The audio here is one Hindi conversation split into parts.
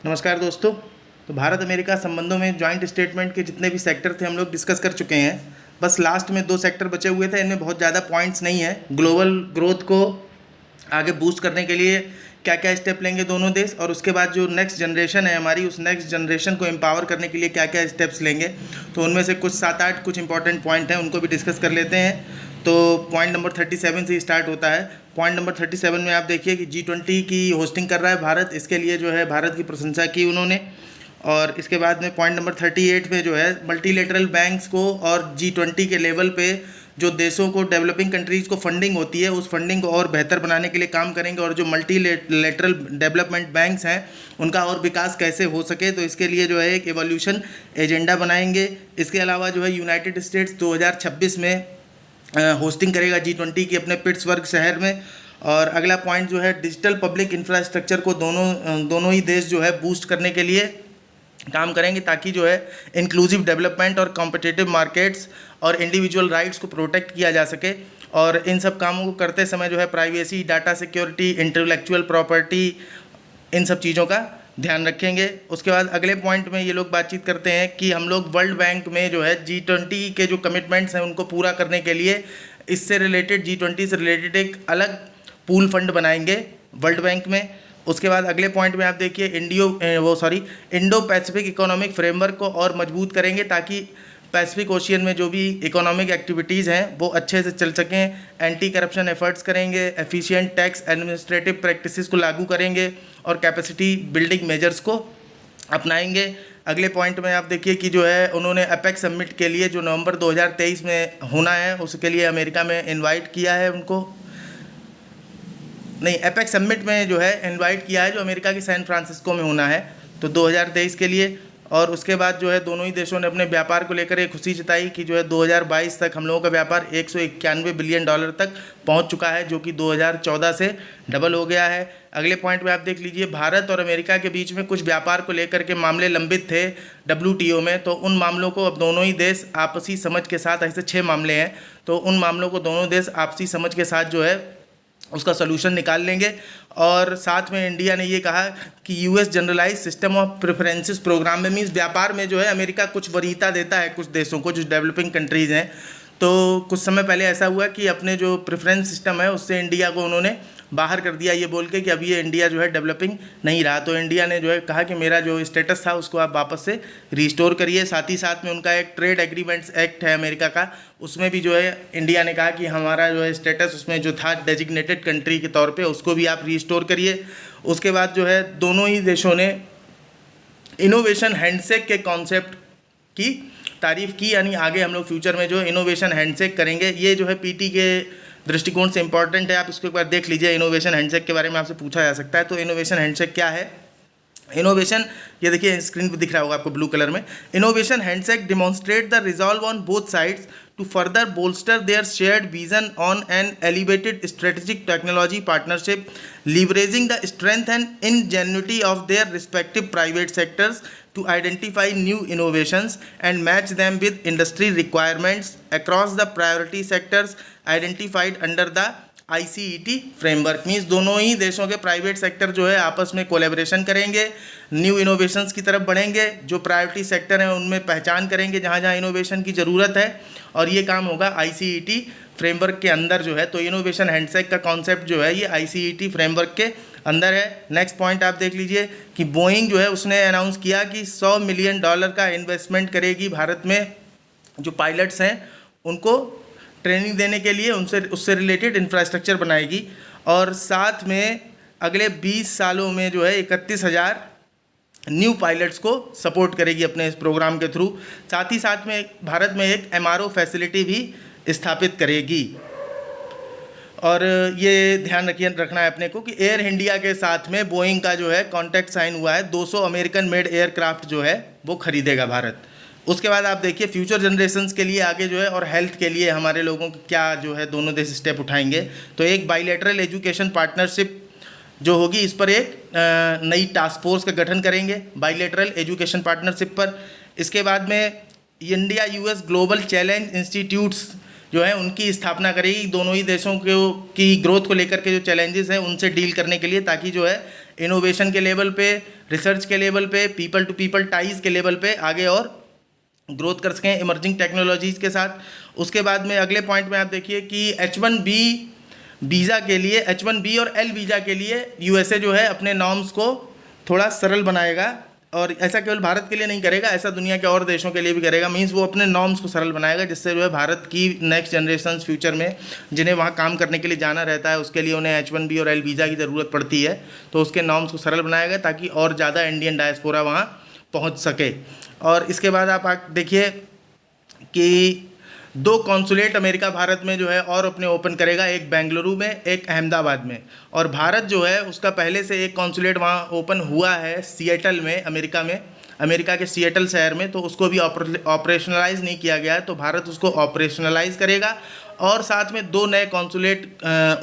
नमस्कार दोस्तों। तो भारत अमेरिका संबंधों में जॉइंट स्टेटमेंट के जितने भी सेक्टर थे हम लोग डिस्कस कर चुके हैं। बस लास्ट में 2 सेक्टर बचे हुए थे, इनमें बहुत ज़्यादा पॉइंट्स नहीं है। ग्लोबल ग्रोथ को आगे बूस्ट करने के लिए क्या क्या स्टेप लेंगे दोनों देश, और उसके बाद जो नेक्स्ट जनरेशन है हमारी, उस नेक्स्ट जनरेशन को एम्पावर करने के लिए क्या क्या स्टेप्स लेंगे। तो उनमें से कुछ 7-8 कुछ इंपॉर्टेंट पॉइंट हैं, उनको भी डिस्कस कर लेते हैं। तो पॉइंट नंबर 37 से स्टार्ट होता है। पॉइंट नंबर 37 में आप देखिए कि G20 की होस्टिंग कर रहा है भारत। इसके लिए जो है भारत की प्रशंसा की उन्होंने। और इसके बाद में पॉइंट नंबर 38 में जो है मल्टीलेटरल बैंक्स को और G20 के लेवल पे जो देशों को, डेवलपिंग कंट्रीज़ को फंडिंग होती है, उस फंडिंग को और बेहतर बनाने के लिए काम करेंगे। और जो मल्टीलेटरल डेवलपमेंट बैंक्स हैं उनका और विकास कैसे हो सके, तो इसके लिए जो है एक एवोल्यूशन एजेंडा बनाएंगे। इसके अलावा जो है यूनाइटेड स्टेट्स 2026 में होस्टिंग करेगा G20 की अपने पिट्सबर्ग शहर में। और अगला पॉइंट जो है डिजिटल पब्लिक इंफ्रास्ट्रक्चर को दोनों ही देश जो है बूस्ट करने के लिए काम करेंगे, ताकि जो है इंक्लूसिव डेवलपमेंट और कॉम्पिटिटिव मार्केट्स और इंडिविजुअल राइट्स को प्रोटेक्ट किया जा सके। और इन सब कामों को करते समय जो है privacy, data security, intellectual property, इन सब चीज़ों का ध्यान रखेंगे। उसके बाद अगले पॉइंट में ये लोग बातचीत करते हैं कि हम लोग वर्ल्ड बैंक में जो है G20 के जो कमिटमेंट्स हैं उनको पूरा करने के लिए इससे रिलेटेड, G20 से रिलेटेड एक अलग पूल फंड बनाएंगे वर्ल्ड बैंक में। उसके बाद अगले पॉइंट में आप देखिए इंडो पैसिफिक इकोनॉमिक फ्रेमवर्क को और मजबूत करेंगे, ताकि पैसिफिक ओशियन में जो भी इकोनॉमिक एक्टिविटीज़ हैं वो अच्छे से चल सकें। एंटी करप्शन एफर्ट्स करेंगे, एफिशिएंट टैक्स एडमिनिस्ट्रेटिव प्रैक्टिसेस को लागू करेंगे और कैपेसिटी बिल्डिंग मेजर्स को अपनाएंगे। अगले पॉइंट में आप देखिए कि जो है उन्होंने अपेक्स समिट के लिए जो नवंबर 2023 में होना है उसके लिए अमेरिका में इन्वाइट किया है उनको, नहीं, एपेक्स समिट में जो है इनवाइट किया है जो अमेरिका के सैन फ्रांसिस्को में होना है, तो 2023 के लिए। और उसके बाद जो है दोनों ही देशों ने अपने व्यापार को लेकर एक खुशी जताई कि जो है 2022 तक हम लोगों का व्यापार 191 बिलियन डॉलर तक पहुंच चुका है, जो कि 2014 से डबल हो गया है। अगले पॉइंट में आप देख लीजिए भारत और अमेरिका के बीच में कुछ व्यापार को लेकर के मामले लंबित थे WTO में, तो उन मामलों को अब दोनों ही देश आपसी समझ के साथ, ऐसे 6 मामले हैं, तो उन मामलों को दोनों देश आपसी समझ के साथ जो है उसका सोल्यूशन निकाल लेंगे। और साथ में इंडिया ने ये कहा कि US generalized system of preferences program में, मीन्स व्यापार में जो है अमेरिका कुछ वरीयता देता है कुछ देशों को जो डेवलपिंग कंट्रीज़ हैं। तो कुछ समय पहले ऐसा हुआ कि अपने जो प्रेफरेंस सिस्टम है उससे इंडिया को उन्होंने बाहर कर दिया, ये बोल के कि अब ये इंडिया जो है डेवलपिंग नहीं रहा। तो इंडिया ने जो है कहा कि मेरा जो स्टेटस था उसको आप वापस से रिस्टोर करिए। साथ ही साथ में उनका एक ट्रेड एग्रीमेंट्स एक्ट है अमेरिका का, उसमें भी जो है इंडिया ने कहा कि हमारा जो है स्टेटस उसमें जो था डेजिग्नेटेड कंट्री के तौर पे, उसको भी आप रिस्टोर करिए। उसके बाद जो है दोनों ही देशों ने इनोवेशन हैंडशेक के कॉन्सेप्ट की तारीफ़ की, यानी आगे हम लोग फ्यूचर में जो इनोवेशन हैंडशेक करेंगे। ये जो है PT के दृष्टिकोण से इंपॉर्टेंट है, आप इसको एक बार देख लीजिए। इनोवेशन हैंडशेक के बारे में आपसे पूछा जा सकता है। तो इनोवेशन हैंडशेक क्या है? इनोवेशन, ये देखिए स्क्रीन पे दिख रहा होगा आपको ब्लू कलर में। Innovation handshake demonstrate the resolve on both sides to further bolster their shared vision on an elevated strategic technology partnership, leveraging the strength and ingenuity of their respective private sectors to identify new innovations and match them with industry requirements across the priority sectors identified under the ICET framework. Means दोनों ही देशों के प्राइवेट सेक्टर जो है आपस में कोलैबोरेशन करेंगे, न्यू इनोवेशंस की तरफ बढ़ेंगे, जो प्रायोरिटी सेक्टर हैं उनमें पहचान करेंगे जहाँ जहाँ इनोवेशन की ज़रूरत है, और ये काम होगा ICET फ्रेमवर्क के अंदर जो है। तो इनोवेशन हैंडशेक का कॉन्सेप्ट जो है ये ICET फ्रेमवर्क के अंदर है। नेक्स्ट पॉइंट आप देख लीजिए कि बोइंग जो है उसने अनाउंस किया कि $100 मिलियन का इन्वेस्टमेंट करेगी भारत में, जो पायलट्स हैं उनको ट्रेनिंग देने के लिए, उससे रिलेटेड इंफ्रास्ट्रक्चर बनाएगी। और साथ में अगले 20 सालों में जो है 31,000 न्यू पायलट्स को सपोर्ट करेगी अपने इस प्रोग्राम के थ्रू। साथ ही साथ में भारत में एक MRO फैसिलिटी भी स्थापित करेगी। और ये ध्यान रखना है अपने को कि एयर इंडिया के साथ में बोइंग का जो है कॉन्ट्रैक्ट साइन हुआ है, 200 अमेरिकन मेड एयरक्राफ्ट जो है वो खरीदेगा भारत। उसके बाद आप देखिए फ्यूचर जनरेशन्स के लिए आगे जो है और हेल्थ के लिए हमारे लोगों को क्या जो है दोनों देश स्टेप उठाएंगे। तो एक बाइलेटरल एजुकेशन पार्टनरशिप जो होगी, इस पर एक नई टास्क फोर्स का गठन करेंगे बाइलेटरल एजुकेशन पार्टनरशिप पर। इसके बाद में India US global challenge institutes जो है उनकी स्थापना करेगी, दोनों ही देशों की ग्रोथ को लेकर के जो चैलेंजेस हैं उनसे डील करने के लिए, ताकि जो है इनोवेशन के लेवल पे, रिसर्च के लेवल पे, पीपल टू पीपल टाइज के लेवल पे आगे और ग्रोथ कर सकें इमर्जिंग टेक्नोलॉजीज़ के साथ। उसके बाद में अगले पॉइंट में आप देखिए कि H1B वीज़ा के लिए, H1B और L वीज़ा के लिए USA जो है अपने नॉर्म्स को थोड़ा सरल बनाएगा, और ऐसा केवल भारत के लिए नहीं करेगा, ऐसा दुनिया के और देशों के लिए भी करेगा। मीन्स वो अपने नॉर्म्स को सरल बनाएगा, जिससे जो है भारत की नेक्स्ट जनरेशन फ्यूचर में जिन्हें वहाँ काम करने के लिए जाना रहता है, उसके लिए उन्हें H1B और L वीज़ा की ज़रूरत पड़ती है, तो उसके नॉर्म्स को सरल बनाएगा ताकि और ज़्यादा इंडियन डायस्पोरा वहाँ पहुँच सके। और इसके बाद आप देखिए कि 2 कॉन्सुलेट अमेरिका भारत में जो है और अपने ओपन करेगा, एक बेंगलुरु में, एक अहमदाबाद में। और भारत जो है उसका पहले से एक कॉन्सुलेट वहाँ ओपन हुआ है सिएटल में, अमेरिका के सिएटल शहर में, तो उसको भी ऑपरेशनलाइज नहीं किया गया है, तो भारत उसको ऑपरेशनलाइज करेगा और साथ में 2 नए कॉन्सुलेट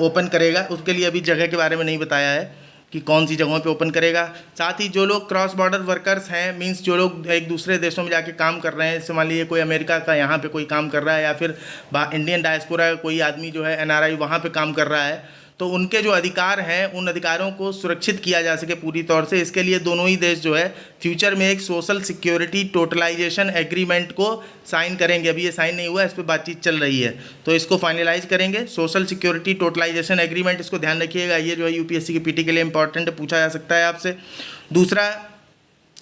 ओपन करेगा। उसके लिए अभी जगह के बारे में नहीं बताया है कि कौन सी जगहों पे ओपन करेगा। साथ ही जो लोग क्रॉस बॉर्डर वर्कर्स हैं, मींस जो लोग एक दूसरे देशों में जाके काम कर रहे हैं, जैसे मान लीजिए कोई अमेरिका का यहाँ पे कोई काम कर रहा है, या फिर इंडियन डायस्पोरा का कोई आदमी जो है NRI वहाँ पे काम कर रहा है, तो उनके जो अधिकार हैं उन अधिकारों को सुरक्षित किया जा सके पूरी तौर से, इसके लिए दोनों ही देश जो है फ्यूचर में एक सोशल सिक्योरिटी टोटलाइजेशन एग्रीमेंट को साइन करेंगे। अभी ये साइन नहीं हुआ है, इस पर बातचीत चल रही है, तो इसको फाइनलाइज करेंगे। सोशल सिक्योरिटी टोटलाइजेशन एग्रीमेंट, इसको ध्यान रखिएगा, ये जो है UPSC की PT के लिए इंपॉर्टेंट है, पूछा जा सकता है आपसे। दूसरा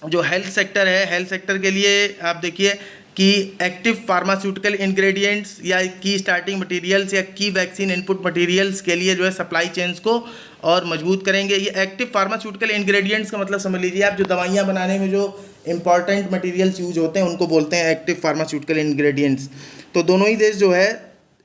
जो हेल्थ सेक्टर है, हेल्थ सेक्टर के लिए आप देखिए कि एक्टिव फार्मास्यूटिकल इंग्रेडिएंट्स या की स्टार्टिंग मटेरियल्स या की वैक्सीन इनपुट मटेरियल्स के लिए जो है सप्लाई चेन्स को और मजबूत करेंगे। ये एक्टिव फार्मास्यूटिकल इंग्रेडिएंट्स का मतलब समझ लीजिए आप, जो दवाइयाँ बनाने में जो इंपॉर्टेंट मटेरियल्स यूज होते हैं उनको बोलते हैं एक्टिव फार्मास्यूटिकल इंग्रेडिएंट्स। तो दोनों ही देश जो है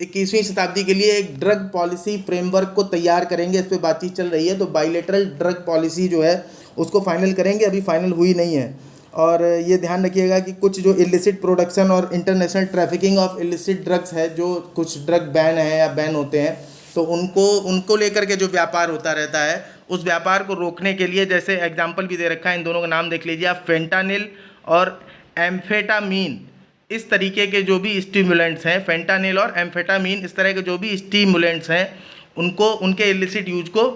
21वीं शताब्दी के लिए एक ड्रग पॉलिसी फ्रेमवर्क को तैयार करेंगे, इस पर बातचीत चल रही है। तो बाइलेटरल ड्रग पॉलिसी जो है उसको फाइनल करेंगे, अभी फाइनल हुई नहीं है। और ये ध्यान रखिएगा कि कुछ जो इलिसिट प्रोडक्शन और international trafficking of illicit drugs है, जो कुछ ड्रग बैन है या बैन होते हैं, तो उनको लेकर के जो व्यापार होता रहता है, उस व्यापार को रोकने के लिए, जैसे एग्जांपल भी दे रखा है, इन दोनों का नाम देख लीजिए आप, फेंटानिल और एम्फेटामीन। इस तरीके के जो भी स्टिमुलेंट्स हैं, फेंटानिल और एम्फेटामीन, इस तरह के जो भी स्टिमुलेंट्स हैं, उनको, उनके इलिसिट यूज को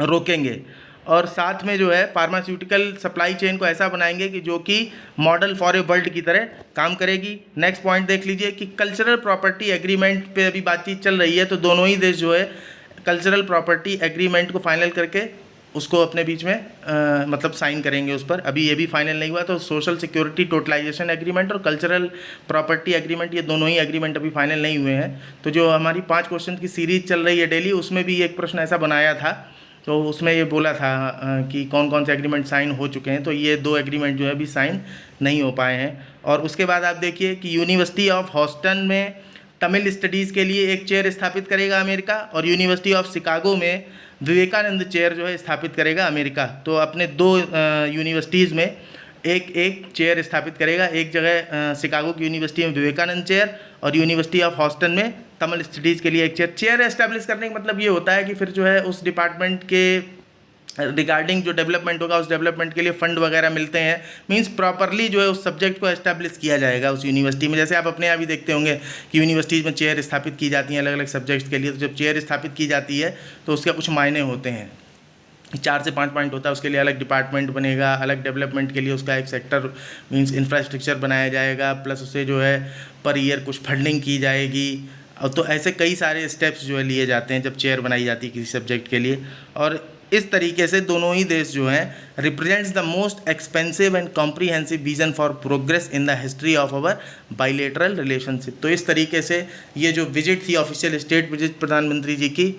रोकेंगे। और साथ में जो है फार्मास्यूटिकल सप्लाई चेन को ऐसा बनाएंगे कि जो कि मॉडल फॉर ए वर्ल्ड की तरह काम करेगी। नेक्स्ट पॉइंट देख लीजिए कि कल्चरल प्रॉपर्टी एग्रीमेंट पे अभी बातचीत चल रही है, तो दोनों ही देश जो है कल्चरल प्रॉपर्टी एग्रीमेंट को फाइनल करके उसको अपने बीच में मतलब साइन करेंगे उस पर। अभी ये भी फाइनल नहीं हुआ, तो सोशल सिक्योरिटी टोटलाइजेशन एग्रीमेंट और कल्चरल प्रॉपर्टी एग्रीमेंट, ये दोनों ही एग्रीमेंट अभी फाइनल नहीं हुए हैं। तो जो हमारी 5 क्वेश्चन की सीरीज चल रही है डेली, उसमें भी एक प्रश्न ऐसा बनाया था, तो उसमें ये बोला था कि कौन कौन से एग्रीमेंट साइन हो चुके हैं, तो ये 2 एग्रीमेंट जो है अभी साइन नहीं हो पाए हैं। और उसके बाद आप देखिए कि यूनिवर्सिटी ऑफ ह्यूस्टन में तमिल स्टडीज़ के लिए एक चेयर स्थापित करेगा अमेरिका, और यूनिवर्सिटी ऑफ शिकागो में विवेकानंद चेयर जो है स्थापित करेगा अमेरिका। तो अपने 2 यूनिवर्सिटीज़ में एक चेयर स्थापित करेगा, एक जगह शिकागो की यूनिवर्सिटी में विवेकानंद चेयर और यूनिवर्सिटी ऑफ ह्यूस्टन में तमिल स्टडीज़ के लिए एक चेयर एस्टैब्लिश करने का मतलब ये होता है कि फिर जो है उस डिपार्टमेंट के रिगार्डिंग जो डेवलपमेंट होगा, उस डेवलपमेंट के लिए फंड वगैरह मिलते हैं। मींस प्रॉपरली जो है उस सब्जेक्ट को एस्टैब्लिश किया जाएगा उस यूनिवर्सिटी में। जैसे आप अपने यहाँ भी देखते होंगे कि यूनिवर्सिटीज़ में चेयर स्थापित की जाती हैं अलग अलग सब्जेक्ट्स के लिए, तो जब चेयर स्थापित की जाती है तो उसका कुछ मायने होते हैं, 4 से 5 पॉइंट होता है। उसके लिए अलग डिपार्टमेंट बनेगा, अलग डेवलपमेंट के लिए उसका एक सेक्टर मींस इंफ्रास्ट्रक्चर बनाया जाएगा, प्लस उससे जो है पर ईयर कुछ फंडिंग की जाएगी। और तो ऐसे कई सारे स्टेप्स जो है लिए जाते हैं जब चेयर बनाई जाती है किसी सब्जेक्ट के लिए। और इस तरीके से दोनों ही देश जो हैं represents the most expensive and comprehensive vision for progress in the history of our bilateral relationship. तो इस तरीके से ये जो विजिट थी ऑफिशियल स्टेट विजिट प्रधानमंत्री जी की,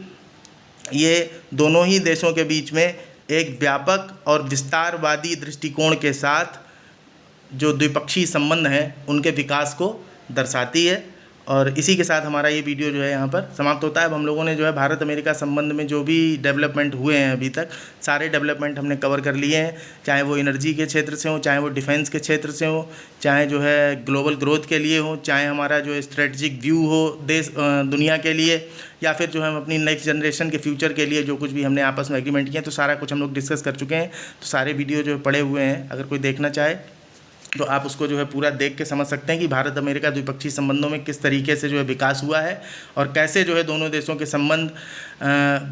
ये दोनों ही देशों के बीच में एक व्यापक और विस्तारवादी दृष्टिकोण के साथ जो द्विपक्षीय संबंध हैं उनके विकास को दर्शाती है। और इसी के साथ हमारा ये वीडियो जो है यहाँ पर समाप्त होता है। अब हम लोगों ने जो है भारत अमेरिका संबंध में जो भी डेवलपमेंट हुए हैं अभी तक, सारे डेवलपमेंट हमने कवर कर लिए हैं, चाहे वो एनर्जी के क्षेत्र से हो, चाहे वो डिफेंस के क्षेत्र से हो, चाहे जो है ग्लोबल ग्रोथ के लिए हो, चाहे हमारा जो स्ट्रेटजिक व्यू हो देश दुनिया के लिए, या फिर जो हम अपनी नेक्स्ट जनरेशन के फ्यूचर के लिए जो कुछ भी हमने आपस में एग्रीमेंट किए, तो सारा कुछ हम लोग डिस्कस कर चुके हैं। तो सारे वीडियो जो पड़े हुए हैं, अगर कोई देखना चाहे तो आप उसको जो है पूरा देख के समझ सकते हैं कि भारत अमेरिका द्विपक्षीय संबंधों में किस तरीके से जो है विकास हुआ है और कैसे जो है दोनों देशों के संबंध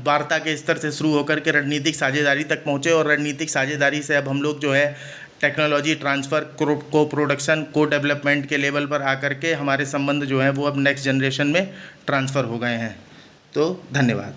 वार्ता के स्तर से शुरू होकर के रणनीतिक साझेदारी तक पहुँचे और रणनीतिक साझेदारी से अब हम लोग जो है टेक्नोलॉजी ट्रांसफ़र, को प्रोडक्शन, को डेवलपमेंट के लेवल पर आकर के हमारे संबंध जो हैं वो अब नेक्स्ट जनरेशन में ट्रांसफ़र हो गए हैं। तो धन्यवाद।